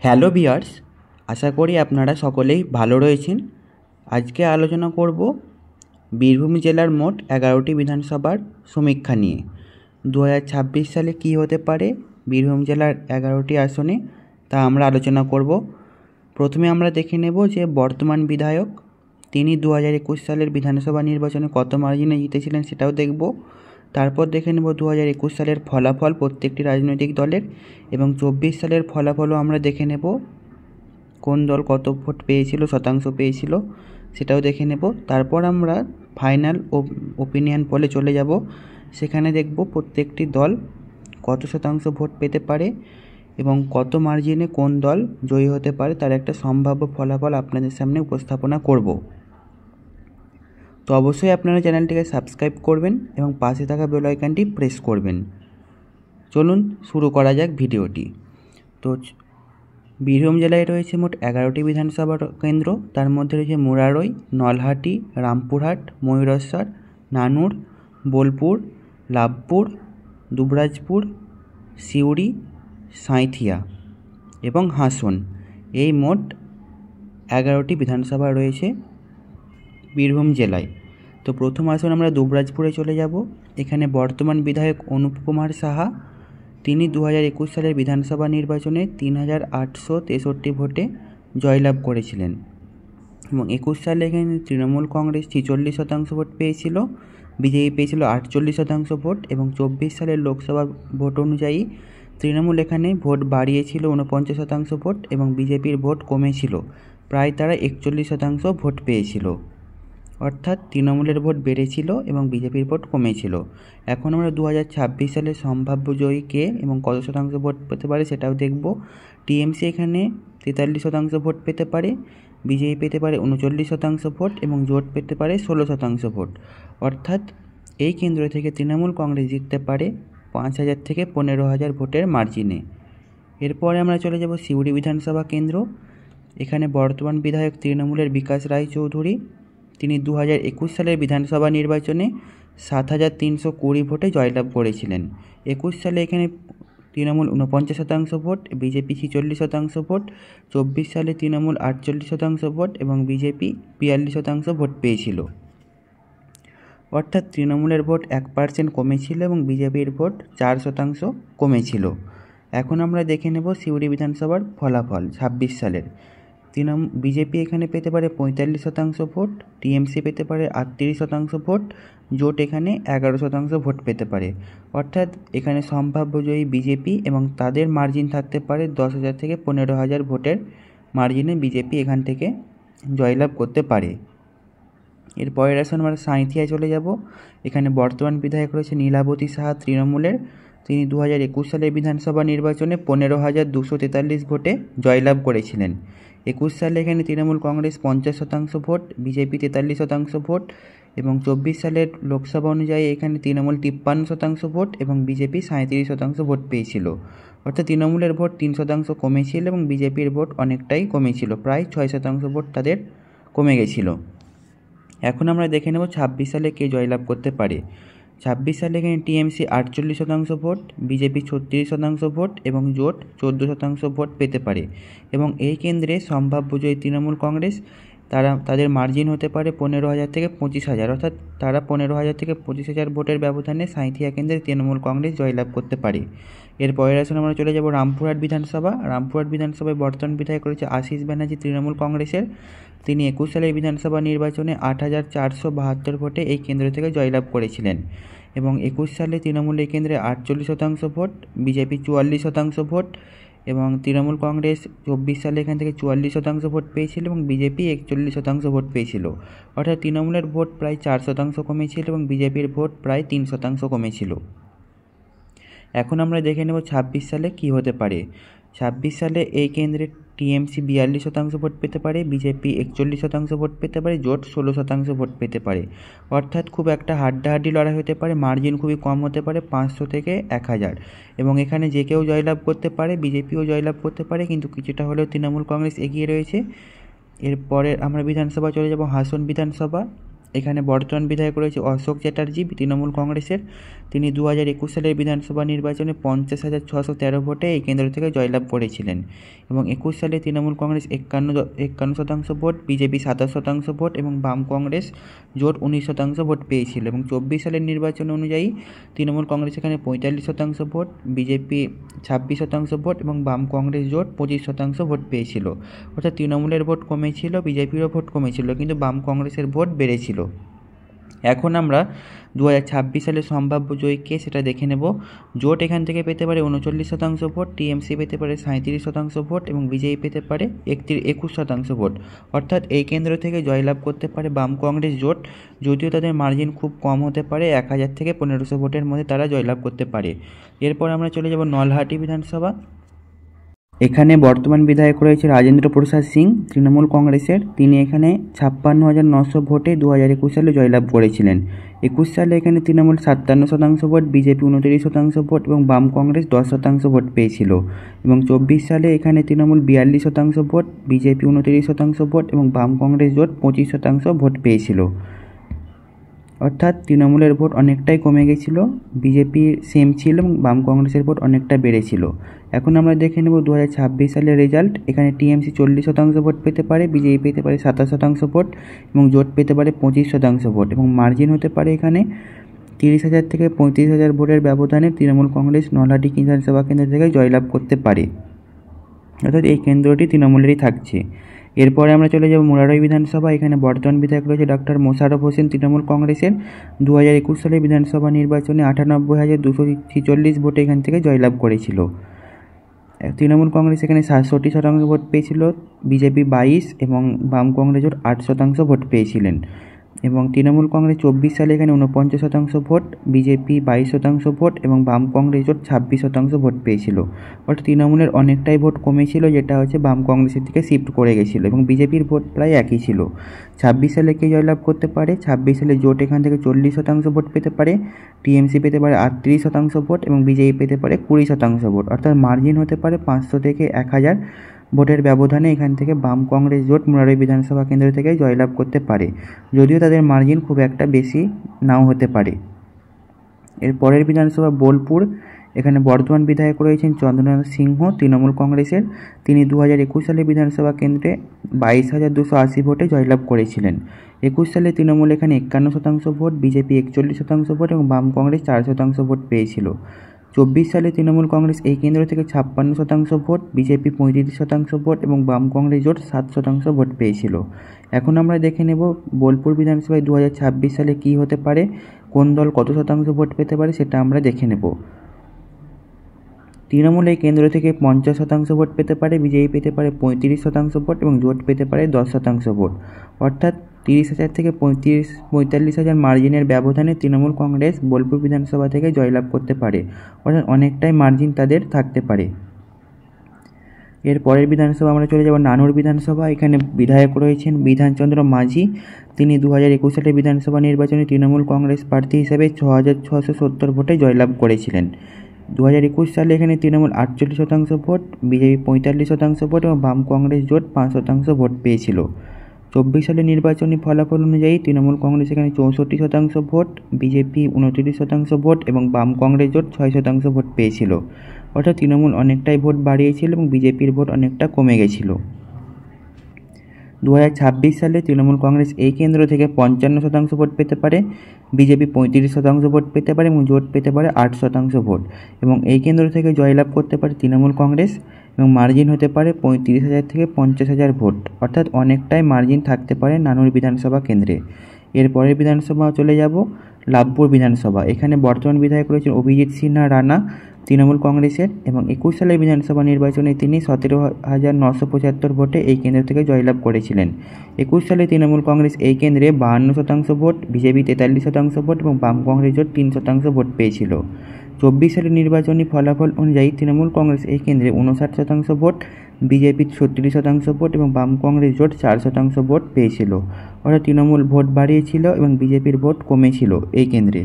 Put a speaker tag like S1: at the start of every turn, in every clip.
S1: Hello viewers, আশা করি আপনারা সকলেই ভালো রয়েছেন। আজকে আলোচনা করব বীরভূম জেলার মোট 11টি বিধানসভার সমীক্ষা নিয়ে। 2026 সালে কী হতে পারে বীরভূম জেলার 11টি আসনে, তা আমরা আলোচনা করব। প্রথমে আমরা দেখে নেব যে বর্তমান বিধায়ক তিনি 2021 সালের বিধানসভা নির্বাচনে কত মার্জিনে জিতেছিলেন সেটাও দেখব। তারপর দেখে নেব 2021 সালের ফলাফল প্রত্যেকটি রাজনৈতিক দলের, এবং 24 সালের ফলাফলও আমরা দেখে নেব কোন দল কত ভোট পেয়েছিল, শতাংশ পেয়েছিল, সেটাও দেখে নেব। তারপর আমরা ফাইনাল ওপিনিয়ন পোলে চলে যাব, সেখানে দেখব প্রত্যেকটি দল কত শতাংশ ভোট পেতে পারে এবং কত মার্জিনে কোন দল জয়ী হতে পারে তার একটা সম্ভাব্য ফলাফল আপনাদের সামনে উপস্থাপনা করব। তো অবশ্যই আপনারা চ্যানেলটিকে সাবস্ক্রাইব করবেন এবং পাশে থাকা বেল আইকনটি প্রেস করবেন। চলুন শুরু করা যাক ভিডিওটি। তো বীরভূম জেলায় রয়েছে মোট 11টি বিধানসভা কেন্দ্র। তার মধ্যে রয়েছে মুরারই, নলহাটি, রামপুরহাট, ময়ূরেশ্বর, নানুর, বোলপুর, লাভপুর, দুবরাজপুর, সিউড়ি, সাঁইথিয়া এবং হাসন। এই মোট 11টি বিধানসভা রয়েছে বীরভূম জেলায়। তো প্রথম আসন আমরা দুবরাজপুরে চলে যাব। এখানে বর্তমান বিধায়ক অনুপ কুমার সাহা, তিনি 2021 সালের বিধানসভা নির্বাচনে 3863 ভোটে জয়লাভ করেছিলেন এবং 21 সালে এখানে তৃণমূল কংগ্রেস 46% ভোট পেয়েছিল, বিজেপি পেয়েছিল 48% ভোট এবং 24 সালের লোকসভা ভোট অনুযায়ী তৃণমূল এখানে ভোট বাড়িয়েছিল 49% ভোট এবং বিজেপির ভোট কমেছিল, প্রায় তারা 41% ভোট পেয়েছিল। অর্থাৎ তৃণমূলের ভোট বেড়েছিল এবং বিজেপির ভোট কমেছিল। এখন আমরা 2026 সালে সম্ভাব্য জয়ী কে এবং কত শতাংশ ভোট পেতে পারে সেটাও দেখব। টিএমসি এখানে 43% ভোট পেতে পারে, বিজেপি পেতে পারে 39% ভোট এবং জোট পেতে পারে 16% ভোট। অর্থাৎ এই কেন্দ্র থেকে তৃণমূল কংগ্রেস জিততে পারে 5000 থেকে 15000 ভোটের মার্জিনে। এরপরে আমরা চলে যাব সিউড়ি বিধানসভা কেন্দ্র। এখানে বর্তমান বিধায়ক তৃণমূলের বিকাশ রায়চৌধুরী, তিনি 2021 সালের বিধানসভা নির্বাচনে 7320 ভোটে জয়লাভ করেছিলেন। 21 সালে এখানে তৃণমূল 49% ভোট, বিজেপি 46% ভোট, 24 সালে তৃণমূল 48% ভোট এবং বিজেপি 42% ভোট পেয়েছিল। অর্থাৎ তৃণমূলের ভোট 1% কমেছিল এবং বিজেপির ভোট 4% কমেছিল। এখন আমরা দেখে নেব সিউড়ি বিধানসভার ফলাফল 26 সালের। বিজেপি এখানে পেতে পারে 45% ভোট, টিএমসি পেতে পারে 38% ভোট, জোট এখানে 11% ভোট পেতে পারে। অর্থাৎ এখানে সম্ভাব্য জয়ী বিজেপি এবং তাদের মার্জিন থাকতে পারে 10,000 থেকে 15,000 ভোটের মার্জিনে বিজেপি এখান থেকে জয়লাভ করতে পারে। এরপরের আসন আমরা সাঁইথিয়ায় চলে যাব। এখানে বর্তমান বিধায়ক রয়েছে নীলাবতী সাহা তৃণমূলের, তিনি 2021 সালের বিধানসভা নির্বাচনে 15,243 ভোটে জয়লাভ করেছিলেন। 21 সালে এখানে Trinamool Congress 50% vote, BJP 43% vote এবং 24 সালের লোকসভা অনুযায়ী এখানে তৃণমূল 53% ভোট এবং বিজেপি 37% ভোট পেয়েছিল। অর্থাৎ তৃণমূলের ভোট 3% কমেছিল এবং বিজেপির ভোট অনেকটাই কমেছিল, প্রায় 6% ভোট তাদের কমে গেছিল। এখন আমরা দেখে নেব 26 সালে কে জয়লাভ করতে পারে। 26 সালে এখানে টিএমসি 48% ভোট, বিজেপি 36% ভোট এবং জোট 14% ভোট পেতে পারে এবং এই কেন্দ্রে সম্ভাব্য জয়ী তৃণমূল কংগ্রেস, তাদের মার্জিন হতে পারে 15,000 থেকে 25,000। অর্থাৎ তারা 15,000 থেকে 25,000 ভোটের ব্যবধানে সাঁইথিয়া কেন্দ্রে তৃণমূল কংগ্রেস জয়লাভ করতে পারে। এরপরের আসনে আমরা চলে যাব রামপুরহাট বিধানসভা। রামপুরহাট বিধানসভায় বর্তমান বিধায়ক রয়েছে আশিস ব্যানার্জি তৃণমূল কংগ্রেসের, তিনি 21 সালের বিধানসভা নির্বাচনে 8,472 ভোটে এই কেন্দ্র থেকে জয়লাভ করেছিলেন এবং 21 সালে তৃণমূল এই কেন্দ্রে 48% ভোট, বিজেপি 44% ভোট এবং তৃণমূল কংগ্রেস 24 সালে এখান থেকে 44% ভোট পেয়েছিল এবং বিজেপি 41% ভোট পেয়েছিল। অর্থাৎ তৃণমূলের ভোট প্রায় 4% কমেছিল এবং বিজেপির ভোট প্রায় 3% কমেছিল। এখন আমরা দেখে নেব 26 সালে কি হতে পারে। 26 সালে এই কেন্দ্রে টিএমসি 42% ভোট পেতে পারে, বিজেপি 41% ভোট পেতে পারে, জোট 16% ভোট পেতে পারে। অর্থাৎ খুব একটা হাড্ডাহাড্ডি লড়াই হতে পারে, মার্জিন খুবই কম হতে পারে 500 থেকে 1000 এবং এখানে যে কেউ জয়লাভ করতে পারে, বিজেপিও জয়লাভ করতে পারে, কিন্তু কিছুটা হলেও তৃণমূল কংগ্রেস এগিয়ে রয়েছে। এরপরে আমরা বিধানসভা চলে যাব হাসন বিধানসভা। এখানে বর্তমান বিধায়ক রয়েছে অশোক চ্যাটার্জি তৃণমূল কংগ্রেসের। তিনি 2021 সালের বিধানসভা নির্বাচনে 50,613 ভোটে এই কেন্দ্র থেকে জয়লাভ করেছিলেন। এবং 21 সালে Trinamool Congress 51% vote, BJP 27% vote এবং বাম কংগ্রেস জোট 19% ভোট পেয়েছিল। এবং 24 সালের নির্বাচন অনুযায়ী তৃণমূল কংগ্রেস এখানে 45% ভোট, বিজেপি 26% ভোট এবং বাম কংগ্রেস জোট 25% ভোট পেয়েছিল। অর্থাৎ তৃণমূলের ভোট কমেছিল, বিজেপিরও ভোট কমেছিল, কিন্তু বাম কংগ্রেসের ভোট বেড়েছিল। এখন আমরা 2026 সালে সম্ভাব্য জয়ী কে সেটা দেখে নেব। জোট এখান থেকে পেতে পারে 39% ভোট, টিএমসি পেতে পারে 37% ভোট এবং বিজেপি পেতে পারে 21% ভোট। অর্থাৎ এই কেন্দ্র থেকে জয়লাভ করতে পারে বাম কংগ্রেস জোট, যদিও তাদের মার্জিন খুব কম হতে পারে, 1000 থেকে 1500 ভোটের মধ্যে তারা জয়লাভ করতে পারে। এরপর আমরা চলে যাব নলহাটি বিধানসভা। এখানে বর্তমান বিধায়ক রয়েছে রাজেন্দ্র প্রসাদ সিং তৃণমূল কংগ্রেসের। তিনি এখানে 56,900 ভোটে 2021 সালে জয়লাভ করেছিলেন। 21 সালে এখানে তৃণমূল 57% ভোট, বিজেপি 29% ভোট এবং বাম কংগ্রেস 10% ভোট পেয়েছিল। এবং 24 সালে এখানে তৃণমূল 42% ভোট, বিজেপি 29% ভোট এবং বাম কংগ্রেস জোট 25% ভোট পেয়েছিল। অর্থাৎ তৃণমূলের ভোট অনেকটাই কমে গেছিল, বিজেপির সেম ছিল এবং বাম কংগ্রেসের ভোট অনেকটা বেড়েছিল। এখন আমরা দেখে নেব 2026 সালের রেজাল্ট। এখানে টিএমসি 40% ভোট পেতে পারে, বিজেপি পেতে পারে 27% ভোট এবং জোট পেতে পারে 25% ভোট। এবং মার্জিন হতে পারে এখানে 30,000 থেকে 35,000 ভোটের ব্যবধানে তৃণমূল কংগ্রেস নলহাটি বিধানসভা কেন্দ্র থেকে জয়লাভ করতে পারে। অর্থাৎ এই কেন্দ্রটি তৃণমূলেরই থাকছে। এরপরে আমরা চলে যাব মুরারই বিধানসভা। এখানে বর্তমান বিধায়ক রয়েছে ডক্টর মোশাররফ হোসেন তৃণমূল কংগ্রেসের। 2021 সালের বিধানসভা নির্বাচনে 98,246 ভোটে এখান থেকে জয়লাভ করেছিল। তৃণমূল কংগ্রেস এখানে 67% ভোট পেয়েছিল, বিজেপি 22 এবং বাম কংগ্রেস জোট 8% ভোট পেয়েছিলেন। এবং তৃণমূল কংগ্রেস 24 সালে এখানে 49% ভোট, বিজেপি 22% ভোট এবং বাম কংগ্রেস জোট 26% ভোট পেয়েছিল। অর্থাৎ তৃণমূলের অনেকটাই ভোট কমেছিল, যেটা হচ্ছে বাম কংগ্রেসের দিকে শিফট করে গেছিলো এবং বিজেপির ভোট প্রায় একই ছিল। 26 সালে কে জয়লাভ করতে পারে? 26 সালে জোট এখান থেকে 40% ভোট পেতে পারে, টিএমসি পেতে পারে 38% ভোট এবং বিজেপি পেতে পারে 20% ভোট। অর্থাৎ মার্জিন হতে পারে 500 থেকে 1000 ভোটের ব্যবধানে এখান থেকে বাম কংগ্রেস জোট মুরারই বিধানসভা কেন্দ্র থেকে জয়লাভ করতে পারে, যদিও তাদের মার্জিন খুব একটা বেশি নাও হতে পারে। এর পরের বিধানসভা বোলপুর। এখানে বর্তমান বিধায়ক রয়েছেন চন্দ্রনাথ সিংহ তৃণমূল কংগ্রেসের। তিনি 2021 সালে বিধানসভা কেন্দ্রে 22,280 ভোটে জয়লাভ করেছিলেন। 21 সালে তৃণমূল এখানে 51% ভোট, বিজেপি 41% ভোট এবং বাম কংগ্রেস 4% ভোট পেয়েছিল। 24 সালে তৃণমূল কংগ্রেস এই কেন্দ্র থেকে 56% ভোট, বিজেপি 35% ভোট এবং বাম কংগ্রেস জোট 7% ভোট পেয়েছিল। এখন আমরা দেখে নেব বোলপুর বিধানসভায় 2026 সালে কী হতে পারে, কোন দল কত শতাংশ ভোট পেতে পারে সেটা আমরা দেখে নেব। তৃণমূল এই কেন্দ্র থেকে 50% ভোট পেতে পারে, বিজেপি পেতে পারে 35% ভোট এবং জোট পেতে পারে 10% ভোট। অর্থাৎ 30,000 থেকে 45,000 মার্জিনের ব্যবধানে তৃণমূল কংগ্রেস বোলপুর বিধানসভা থেকে জয়লাভ করতে পারে। অর্থাৎ অনেকটাই মার্জিন তাদের থাকতে পারে। এর পরের বিধানসভা আমরা চলে যাব নানুর বিধানসভা। এখানে বিধায়ক রয়েছেন বিধানচন্দ্র মাঝি। তিনি 2021 সালের বিধানসভা নির্বাচনে তৃণমূল কংগ্রেস প্রার্থী হিসেবে 6,670 ভোটে জয়লাভ করেছিলেন। 2021 সালে এখানে তৃণমূল 48% ভোট, বিজেপি 45% ভোট এবং বাম কংগ্রেস জোট 5% ভোট পেয়েছিল। 24 সালের নির্বাচনী ফলাফল অনুযায়ী তৃণমূল কংগ্রেস এখানে 64% ভোট, বিজেপি 29% ভোট এবং বাম কংগ্রেস জোট 6% ভোট পেয়েছিল। অর্থাৎ তৃণমূল অনেকটাই ভোট বাড়িয়েছিল এবং বিজেপির ভোট অনেকটা কমে গেছিল। 2026 সালে তৃণমূল কংগ্রেস এই কেন্দ্র থেকে 55% ভোট পেতে পারে, বিজেপি 35% ভোট পেতে পারে এবং জোট পেতে পারে 8% ভোট। এবং এই কেন্দ্র থেকে জয়লাভ করতে পারে তৃণমূল কংগ্রেস এবং মার্জিন হতে পারে 35,000 থেকে 50,000 ভোট। অর্থাৎ অনেকটাই মার্জিন থাকতে পারে নানুর বিধানসভা কেন্দ্রে। এরপরের বিধানসভা চলে যাব লাভপুর বিধানসভা। এখানে বর্তমান বিধায়ক রয়েছেন অভিজিৎ সিনহা রানা তৃণমূল কংগ্রেসের এবং 21 সালের বিধানসভা নির্বাচনে তিনি 17,975 ভোটে এই কেন্দ্র থেকে জয়লাভ করেছিলেন। 21 সালে তৃণমূল কংগ্রেস এই কেন্দ্রে 52% ভোট, বিজেপি 43% ভোট এবং বাম কংগ্রেস জোট 3% ভোট পেয়েছিল। 24 সালের নির্বাচনী ফলাফল অনুযায়ী তৃণমূল কংগ্রেস এই কেন্দ্রে 59% ভোট, বিজেপি 36% ভোট এবং বাম কংগ্রেস জোট 4% ভোট পেয়েছিল। অর্থাৎ তৃণমূল ভোট বাড়িয়েছিল এবং বিজেপির ভোট কমেছিল এই কেন্দ্রে।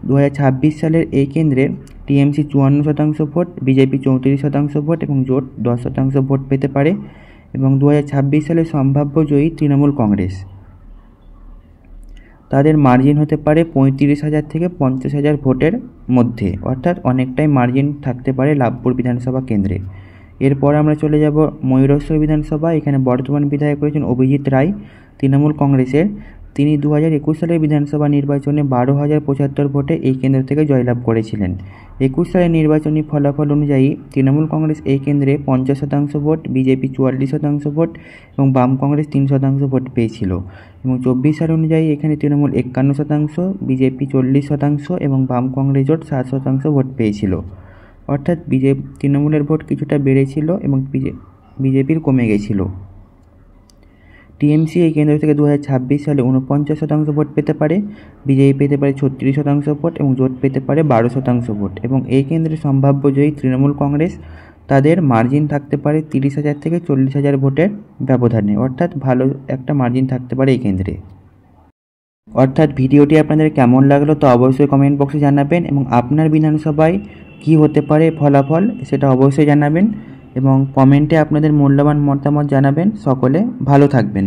S1: 2026 সালের এই কেন্দ্রে টিএমসি 54% ভোট, বিজেপি 34% ভোট এবং জোট 10% ভোট পেতে পারে। এবং 2026 সালে সম্ভাব্য জয়ী তৃণমূল কংগ্রেস। তাদের মার্জিন হতে পারে 35,000 থেকে 50,000 ভোটের মধ্যে, অর্থাৎ অনেকটাই মার্জিন থাকতে পারে লাভপুর বিধানসভা কেন্দ্রে। এরপর আমরা চলে যাব ময়ূরেশ্বর বিধানসভা। এখানে বর্তমান বিধায়ক রয়েছেন অভিজিৎ রায়, তৃণমূল কংগ্রেসের। তিনি 2021 সালের বিধানসভা নির্বাচনে 12,075 ভোটে এই কেন্দ্র থেকে জয়লাভ করেছিলেন। 21 সালের নির্বাচনী ফলাফল অনুযায়ী তৃণমূল কংগ্রেস এই কেন্দ্রে 50% ভোট, বিজেপি 44% ভোট এবং বাম কংগ্রেস 3% ভোট পেয়েছিল। এবং 24 সাল অনুযায়ী এখানে তৃণমূল 51%, বিজেপি 40% এবং বাম কংগ্রেস জোট 7% ভোট পেয়েছিল। অর্থাৎ তৃণমূলের ভোট কিছুটা বেড়েছিল এবং বিজেপির কমে গেছিল। টিএমসি এই কেন্দ্র থেকে 2026 সালে 49% ভোট পেতে পারে, বিজেপি পেতে পারে 36% ভোট এবং জোট পেতে পারে 12% ভোট। এবং এই কেন্দ্রের সম্ভাব্য জয়ী তৃণমূল কংগ্রেস, তাদের মার্জিন থাকতে পারে 30,000 থেকে 40,000 ভোটের ব্যবধানে, অর্থাৎ ভালো একটা মার্জিন থাকতে পারে এই কেন্দ্রে। অর্থাৎ ভিডিওটি আপনাদের কেমন লাগলো তো অবশ্যই কমেন্ট বক্সে জানাবেন, এবং আপনার বিধানসভায় কী হতে পারে ফলাফল সেটা অবশ্যই জানাবেন, এবং কমেন্টে আপনাদের মূল্যবান মতামত জানাবেন। সকলে ভালো থাকবেন।